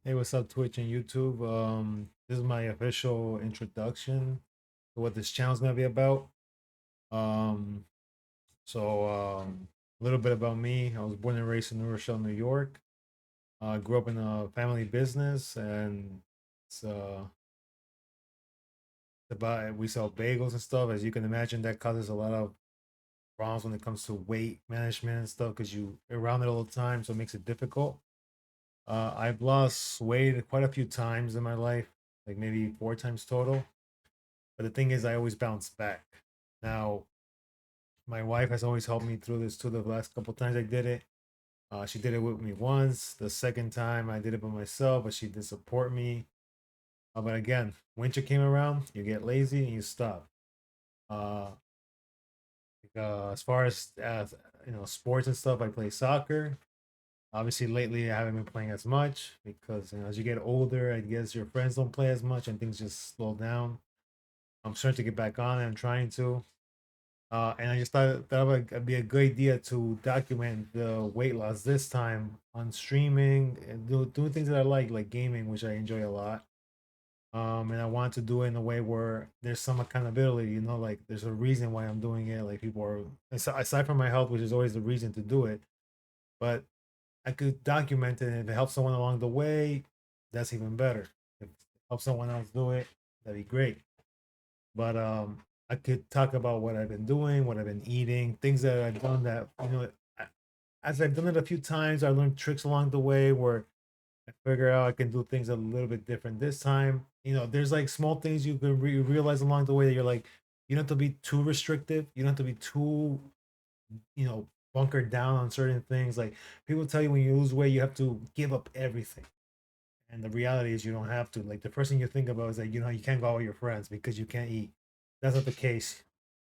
Hey, what's up, Twitch and YouTube? This is my official introduction to what this channel is gonna be about. Um, a little bit about me. I was born and raised in New Rochelle, New York. Grew up in a family business, and it's about we sell bagels and stuff. As you can imagine, that causes a lot of problems when it comes to weight management and stuff because you around it all the time, so it makes it difficult. I've lost weight quite a few times in my life, like maybe 4 times total. But the thing is, I always bounce back. Now, my wife has always helped me through this too. The last couple times I did it, she did it with me once. The second time I did it by myself, but she did support me. But again, winter came around, you get lazy and you stop. Uh, as far as sports and stuff, I play soccer. Obviously, lately I haven't been playing as much because as you get older, I guess your friends don't play as much and things just slow down. I'm starting to get back on it. I'm trying to. And I just thought that would be a good idea to document the weight loss this time on streaming and doing things that I like gaming, which I enjoy a lot. And I want to do it in a way where there's some accountability, like there's a reason why I'm doing it. Like people are, aside from my health, which is always the reason to do it, but I could document it. And if it helps someone along the way, that's even better. If it helps someone else do it, that'd be great. But I could talk about what I've been doing, what I've been eating, things that I've done that as I've done it a few times, I learned tricks along the way where I figure out I can do things a little bit different this time. There's like small things you can realize along the way that you're like, you don't have to be too restrictive. You don't have to be too, you know, bunkered down on certain things. Like people tell you when you lose weight, you have to give up everything. And the reality is you don't have to. Like the first thing you think about is that you can't go out with your friends because you can't eat. That's not the case.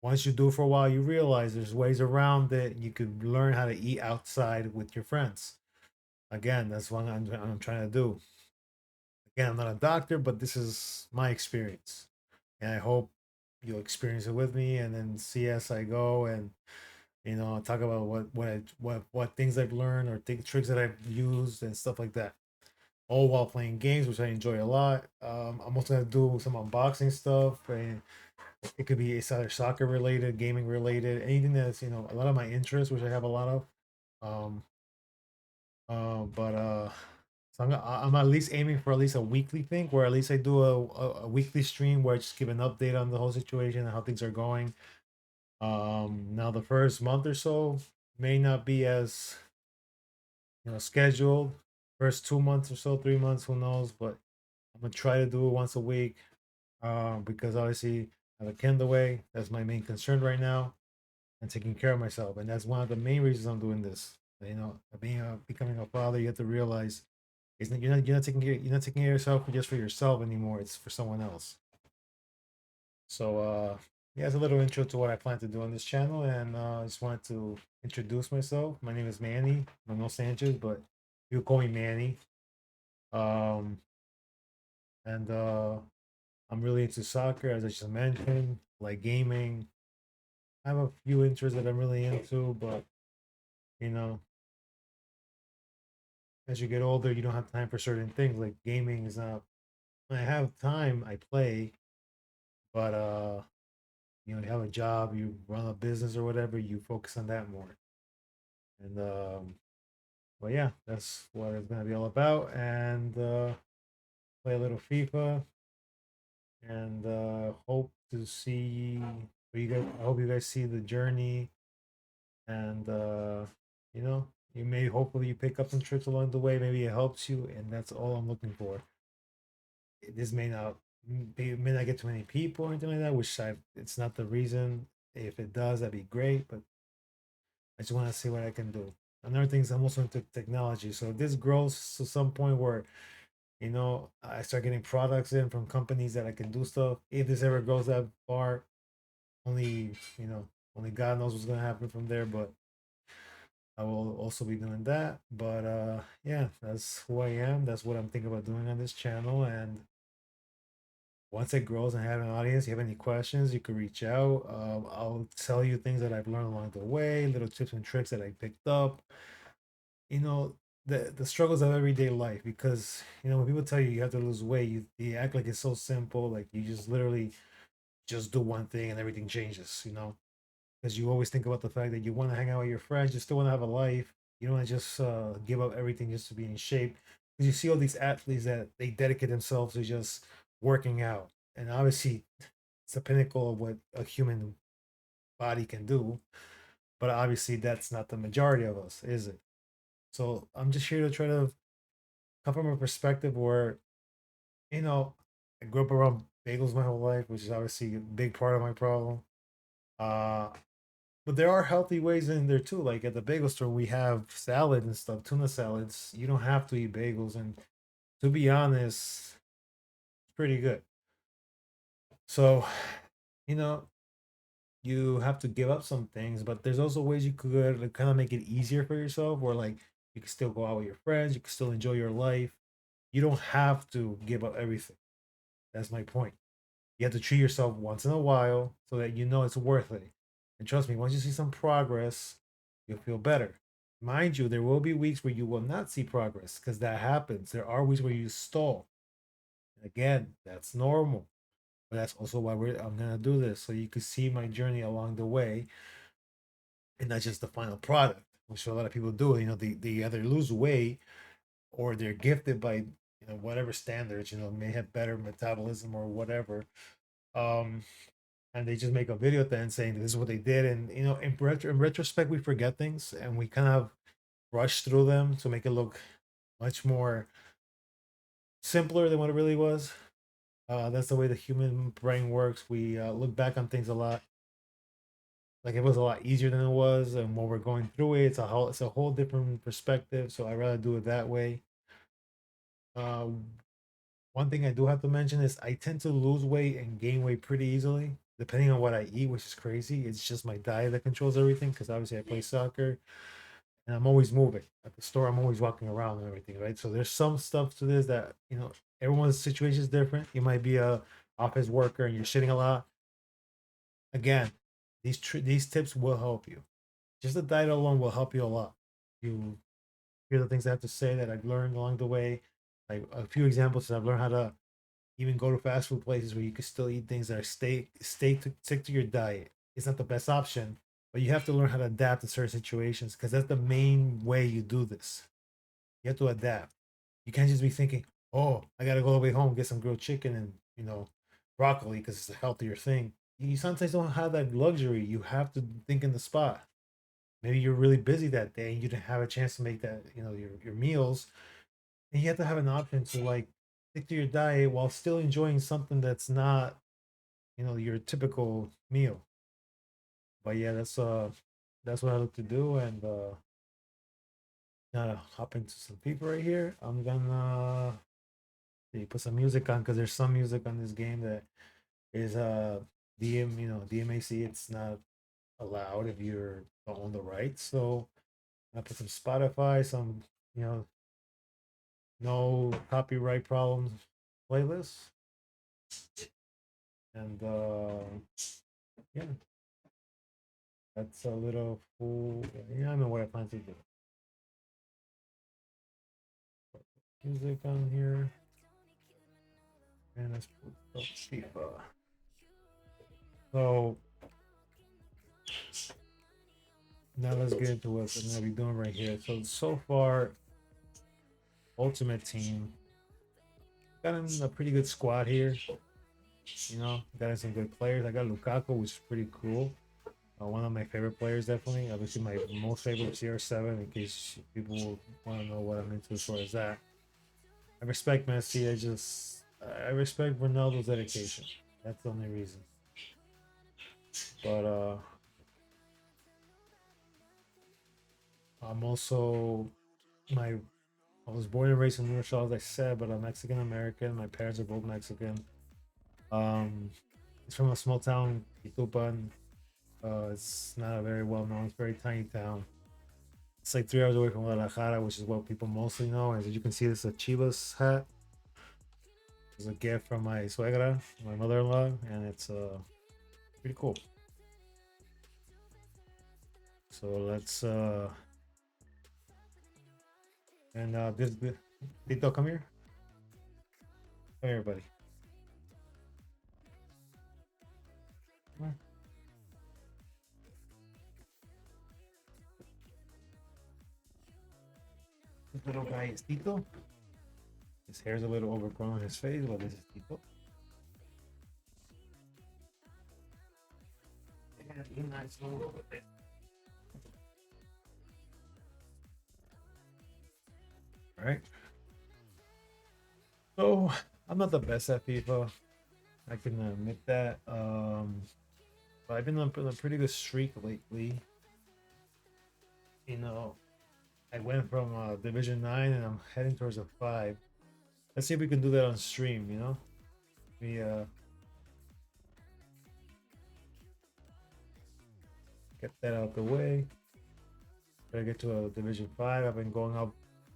Once you do it for a while, you realize there's ways around it. You could learn how to eat outside with your friends. Again, that's what I'm trying to do. Again, I'm not a doctor, but this is my experience, and I hope you'll experience it with me, and then see as I go, and talk about what things I've learned or tricks that I've used and stuff like that. All while playing games, which I enjoy a lot. I'm also gonna do some unboxing stuff, and it could be it's either soccer related, gaming related, anything that's a lot of my interests, which I have a lot of. Um, but so I'm at least aiming for at least a weekly thing, where at least I do a weekly stream where I just give an update on the whole situation and how things are going. Now the first month or so may not be as scheduled. First 2 months or so, 3 months, who knows? But I'm gonna try to do it once a week. Because obviously I have a kid away. That's my main concern right now, and taking care of myself. And that's one of the main reasons I'm doing this. Becoming a father, you have to realize you're not taking care of yourself just for yourself anymore. It's for someone else. So yeah, it's a little intro to what I plan to do on this channel, and I just wanted to introduce myself. My name is Manny Manuel Sanchez, but you call me Manny. Um, and I'm really into soccer, as I just mentioned, like gaming. I have a few interests that I'm really into, but you know, as you get older, you don't have time for certain things. Like gaming is not. When I have time, I play, but you have a job, you run a business or whatever, you focus on that more. And but yeah, that's what it's gonna be all about. And play a little FIFA, and hope to see you guys. I hope you guys see the journey, and you may hopefully you pick up some tricks along the way. Maybe it helps you, and that's all I'm looking for. This may not get too many people or anything like that, which it's not the reason. If it does, that'd be great, but I just want to see what I can do. Another thing is I'm also into technology, so if this grows to some point where I start getting products in from companies that I can do stuff. If this ever goes that far, only only God knows what's gonna happen from there, but I will also be doing that. But yeah, that's who I am. That's what I'm thinking about doing on this channel. And once it grows and I have an audience, you have any questions, you can reach out. I'll tell you things that I've learned along the way, little tips and tricks that I picked up. You know, the struggles of everyday life, because when people tell you you have to lose weight, you act like it's so simple, like you just literally just do one thing and everything changes, because you always think about the fact that you want to hang out with your friends, you still want to have a life, you don't want to just give up everything just to be in shape. Because you see all these athletes that they dedicate themselves to just working out, and obviously it's the pinnacle of what a human body can do, but obviously that's not the majority of us, is it? So I'm just here to try to come from a perspective where, you know, I grew up around bagels my whole life, which is obviously a big part of my problem. Uh, but there are healthy ways in there too. Like at the bagel store, we have salad and stuff, tuna salads. You don't have to eat bagels, and to be honest, it's pretty good. So, you know, you have to give up some things, but there's also ways you could like, kind of make it easier for yourself, where like you can still go out with your friends, you can still enjoy your life. You don't have to give up everything. That's my point. You have to treat yourself once in a while so that you know it's worth it. And trust me, once you see some progress, you'll feel better. Mind you, there will be weeks where you will not see progress because that happens. There are weeks where you stall. Again, that's normal. But that's also why I'm gonna do this so you can see my journey along the way and not just the final product, which a lot of people do. They either lose weight or they're gifted by whatever standards, may have better metabolism or whatever. Um, and they just make a video at the end saying this is what they did. And in retrospect, we forget things and we kind of rush through them to make it look much more simpler than what it really was. That's the way the human brain works. We look back on things a lot like it was a lot easier than it was, and when we're going through it, it's a whole different perspective. So I rather do it that way. Uh, One thing I do have to mention is I tend to lose weight and gain weight pretty easily, depending on what I eat, which is crazy. It's just my diet that controls everything because obviously I play soccer and I'm always moving. At the store, I'm always walking around and everything, right? So there's some stuff to this that, everyone's situation is different. You might be a office worker and you're sitting a lot. Again, these tips will help you. Just the diet alone will help you a lot. You hear the things I have to say that I've learned along the way. Like a few examples, I've learned how to even go to fast food places where you can still eat things that are stick to your diet. It's not the best option, but you have to learn how to adapt to certain situations because that's the main way you do this. You have to adapt. You can't just be thinking, "Oh, I gotta go all the way home get some grilled chicken and broccoli because it's a healthier thing." You sometimes don't have that luxury. You have to think in the spot. Maybe you're really busy that day and you didn't have a chance to make that your meals, and you have to have an option to like stick to your diet while still enjoying something that's not your typical meal. But yeah, that's what I look to do. And gotta hop into some people right here. I'm gonna put some music on because there's some music on this game that is DMAC. It's not allowed if you're don't own the rights. So I put some Spotify, some you know no copyright problems playlist, and yeah, that's a little full. Yeah, I know what I plan to do. Music on here, and let's put FIFA. So now let's get into what I'm gonna be doing right here. So far, Ultimate Team got in a pretty good squad here. Got in some good players. I got Lukaku, which is pretty cool. One of my favorite players, definitely. Obviously, my most favorite is CR7. In case people want to know what I'm into as far as that, I respect Messi. I respect Ronaldo's dedication. That's the only reason. But I'm also my I was born and raised in New Rochelle, as I said, but I'm Mexican American. My parents are both Mexican. Um, it's from a small town, Itupan. It's not a very well known. It's a very tiny town. It's like 3 hours away from Guadalajara, which is what people mostly know. As you can see, this is a Chivas hat. It's a gift from my suegra, my mother-in-law, and it's pretty cool. So let's And this Tito, come here. Come here, buddy. Come here. This little guy is Tito. His hair's a little overgrown on his face, but this is Tito. Yeah, be nice little bit. All right. So I'm not the best at FIFA. I can admit that. But I've been on a pretty good streak lately. You know, I went from Division 9 and I'm heading towards a 5. Let's see if we can do that on stream, you know? We get that out the way. Try to get to a Division 5. I've been going up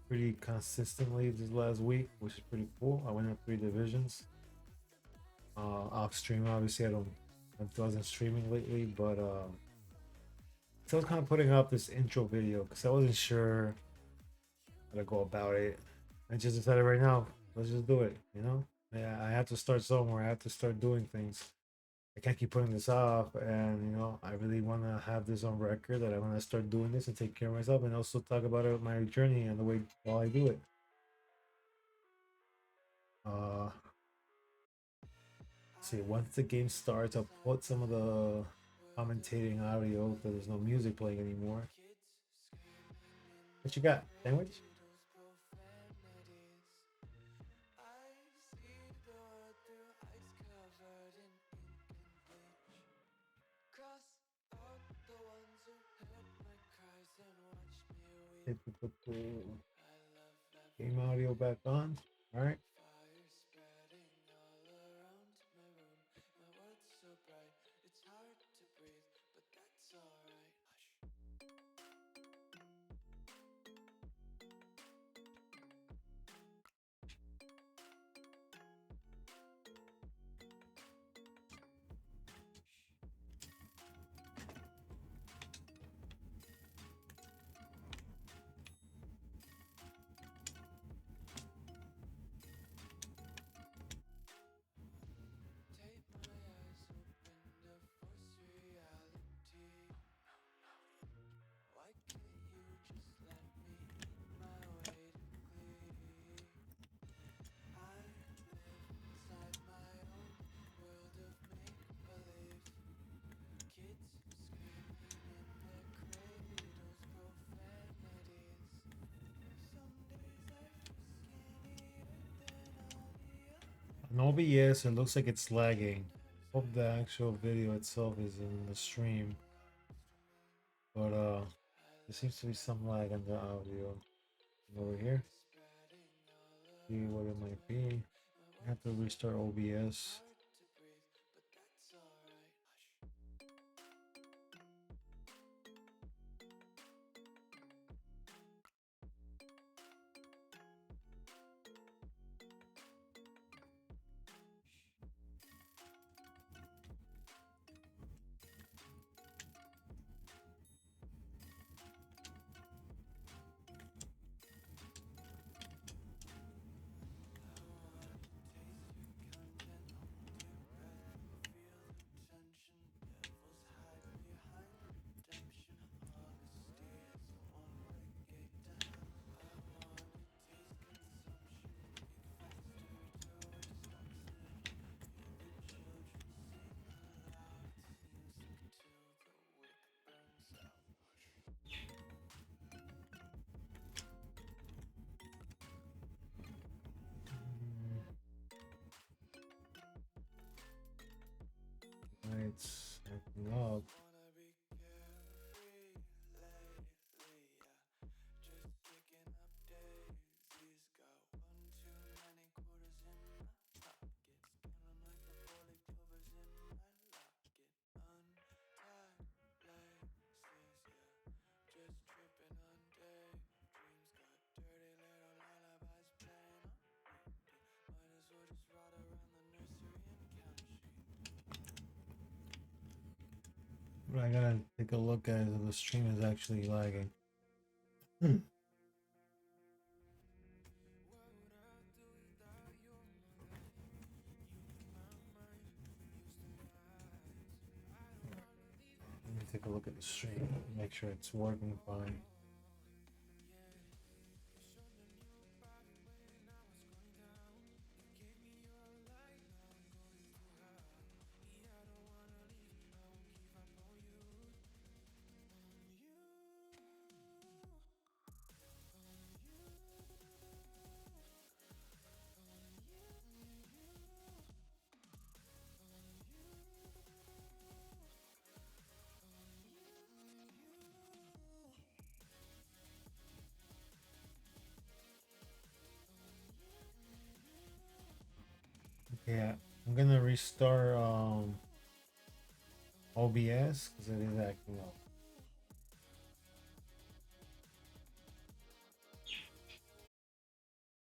pretty consistently this last week, which is pretty cool. I went up 3 divisions. Off stream, obviously, I wasn't streaming lately, but so I was kind of putting up this intro video because I wasn't sure how to go about it. I just decided right now, let's just do it, you know? Yeah, I have to start somewhere. I have to start doing things. I can't keep putting this off, and you know, I really want to have this on record that I want to start doing this and take care of myself, and also talk about it, my journey and the way while I do it. See, once the game starts, I'll put some of the commentating audio because there's no music playing anymore. What you got? Sandwich? If we put the game audio back on. All right. On OBS, it looks like it's lagging. Hope the actual video itself is in the stream. But there seems to be some lag on the audio. Over here. See what it might be. I have to restart OBS. It's acting up. I gotta take a look at it. The stream is actually lagging. take a look at the stream, make sure it's working fine. Yeah, I'm gonna restart OBS because it is acting up.